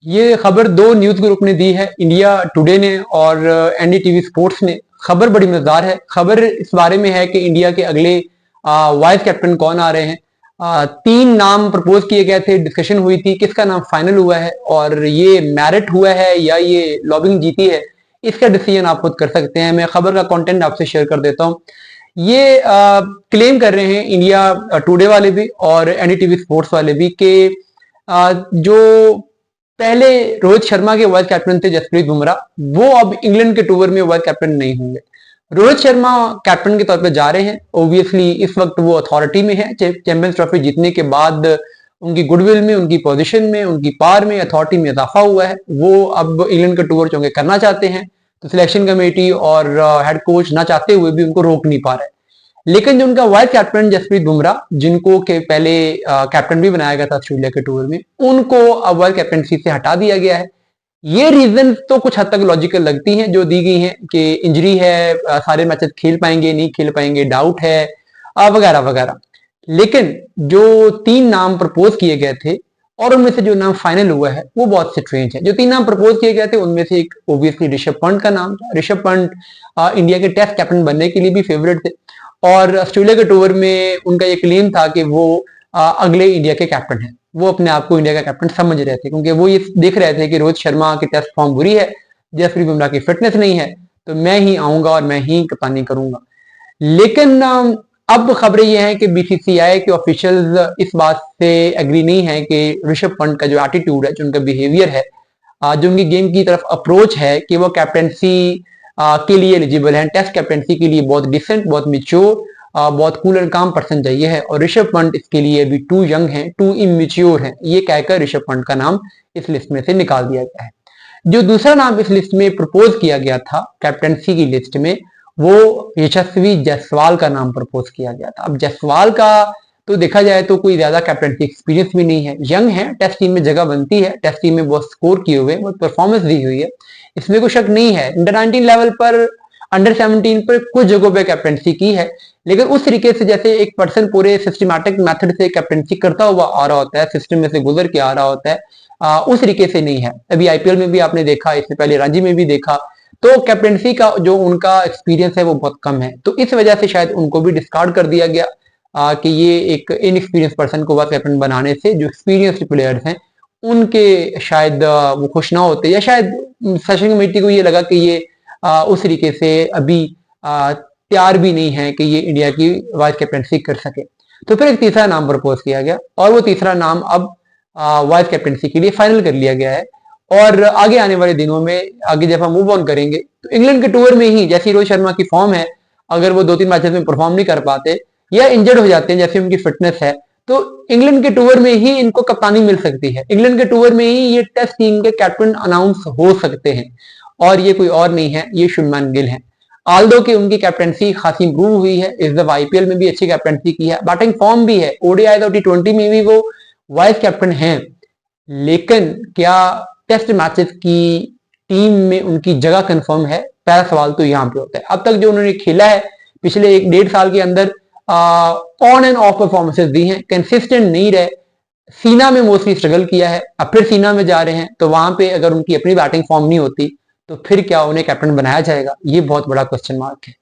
ये खबर दो न्यूज ग्रुप ने दी है, इंडिया टुडे ने और एनडीटीवी स्पोर्ट्स ने। खबर बड़ी मजेदार है। खबर इस बारे में है कि इंडिया के अगले वाइस कैप्टन कौन आ रहे हैं। तीन नाम प्रपोज किए गए थे, डिस्कशन हुई थी, किसका नाम फाइनल हुआ है और ये मेरिट हुआ है या ये लॉबिंग जीती है, इसका डिसीजन आप खुद कर सकते हैं। मैं खबर का कंटेंट आपसे शेयर कर देता हूँ। ये क्लेम कर रहे हैं इंडिया टुडे वाले भी और एनडीटीवी स्पोर्ट्स वाले भी कि जो पहले रोहित शर्मा के वाइस कैप्टन थे जसप्रीत बुमराह, वो अब इंग्लैंड के टूर में वाइस कैप्टन नहीं होंगे। रोहित शर्मा कैप्टन के तौर पे जा रहे हैं। ओब्वियसली इस वक्त वो अथॉरिटी में है, चैंपियंस ट्रॉफी जीतने के बाद उनकी गुडविल में, उनकी पोजीशन में, उनकी पावर में, अथॉरिटी में इजाफा हुआ है। वो अब इंग्लैंड का टूर चूंकि करना चाहते हैं तो सिलेक्शन कमेटी और हेड कोच ना चाहते हुए भी उनको रोक नहीं पा रहे। लेकिन जो उनका वाइस कैप्टन जसप्रीत बुमराह, जिनको के पहले कैप्टन भी बनाया गया था ऑस्ट्रेलिया के टूर में, उनको अब वाइस कैप्टनसी से हटा दिया गया है। ये रीजन तो कुछ हद तक लॉजिकल लगती हैं जो दी गई हैं कि इंजरी है, सारे मैचेस खेल पाएंगे नहीं खेल पाएंगे, डाउट है वगैरह वगैरह। लेकिन जो तीन नाम प्रपोज किए गए थे और उनमें से जो नाम फाइनल हुआ है वो बहुत स्ट्रेंज है। जो तीन नाम प्रपोज किए गए थे उनमें से एक ओब्वियसली ऋषभ पंत का नाम था। ऋषभ पंत इंडिया के टेस्ट कैप्टन बनने के लिए भी फेवरेट थे और ऑस्ट्रेलिया के टूर में उनका ये क्लेम था कि वो अगले इंडिया के कैप्टन हैं। वो अपने आप को इंडिया का कैप्टन समझ रहे थे क्योंकि वो ये देख रहे थे कि रोहित शर्मा की टेस्ट फॉर्म बुरी है, जसप्रीत बुमराह की फिटनेस नहीं है, तो मैं ही आऊंगा और मैं ही कप्तानी करूंगा। लेकिन अब खबरें ये हैं कि बीसीसीआई के ऑफिशियल्स इस बात से एग्री नहीं है कि ऋषभ पंत का जो एटीट्यूड है, जो उनका बिहेवियर है, जो उनकी गेम की तरफ अप्रोच है कि वो कैप्टनसी के लिए एलिजिबल है, टेस्ट कैप्टनसी के लिए बहुत डिसेंट, बहुत मिच्योर, बहुत कूल एंड काम पर्सन चाहिए है और ऋषभ पंत इसके लिए अभी टू यंग हैं, टू इमेच्योर हैं। ये कहकर ऋषभ पंत का नाम इस लिस्ट में से निकाल दिया गया है। जो दूसरा नाम इस लिस्ट में प्रपोज किया गया था कैप्टनसी की लिस्ट में, वो यशस्वी जायसवाल का नाम प्रपोज किया गया था। अब जायसवाल का तो देखा जाए तो कोई ज्यादा कैप्टनसी एक्सपीरियंस भी नहीं है, यंग है, टेस्ट टीम में जगह बनती है, टेस्ट टीम में बहुत स्कोर किए हुए, बहुत परफॉर्मेंस दी हुई है, इसमें कोई शक नहीं है। अंडर 19 लेवल पर, अंडर 17 पर कुछ जगहों पे कैप्टनसी की है, लेकिन उस तरीके से जैसे एक पर्सन पूरे सिस्टमैटिक मेथड से कैप्टनसी करता हुआ आ रहा होता है, सिस्टम में से गुजर के आ रहा होता है, उस तरीके से नहीं है। अभी आईपीएल में भी आपने देखा, इससे पहले रणजी में भी देखा, तो कैप्टनसी का जो उनका एक्सपीरियंस है वो बहुत कम है। तो इस वजह से शायद उनको भी डिस्कार्ड कर दिया गया कि ये एक इनएक्सपीरियंस पर्सन को वाइस कैप्टन बनाने से जो एक्सपीरियंस्ड प्लेयर्स हैं उनके शायद वो खुश ना होते, या शायद सेशन कमेटी को ये लगा कि ये उस तरीके से अभी तैयार भी नहीं है कि ये इंडिया की वाइस कैप्टनसी कर सके। तो फिर एक तीसरा नाम प्रपोज किया गया और वो तीसरा नाम अब वाइस कैप्टनसी के लिए फाइनल कर लिया गया है। और आगे आने वाले दिनों में, आगे जब हम मूव ऑन करेंगे तो इंग्लैंड के टूर में ही जैसी रोहित शर्मा की फॉर्म है, अगर वो 2-3 मैचेस में परफॉर्म नहीं कर पाते या इंजर्ड हो जाते हैं जैसे उनकी फिटनेस है, तो इंग्लैंड के टूर में ही इनको कप्तानी मिल सकती है। इंग्लैंड के टूर में ही ये टेस्ट टीम के कैप्टन अनाउंस हो सकते हैं और ये कोई और नहीं है, ये शुभमन गिल है। आल्दो की उनकी कैप्टनसी खासी इंप्रूव हुई है, इस दफा आईपीएल में भी अच्छी कैप्टनसी की है, बैटिंग फॉर्म भी है, ओडीआई और टी20 में भी वो वाइस कैप्टन हैं। लेकिन क्या टेस्ट मैचेस की टीम में उनकी जगह कंफर्म है? पहला सवाल तो यहां पे होता है। अब तक जो उन्होंने खेला है पिछले 1-1.5 साल के अंदर, ऑन एंड ऑफ परफॉर्मेंसेस दी हैं, कंसिस्टेंट नहीं रहे। सीना में मोस्टली स्ट्रगल किया है, अब फिर सीना में जा रहे हैं, तो वहां पे अगर उनकी अपनी बैटिंग फॉर्म नहीं होती तो फिर क्या उन्हें कैप्टन बनाया जाएगा? ये बहुत बड़ा क्वेश्चन मार्क है।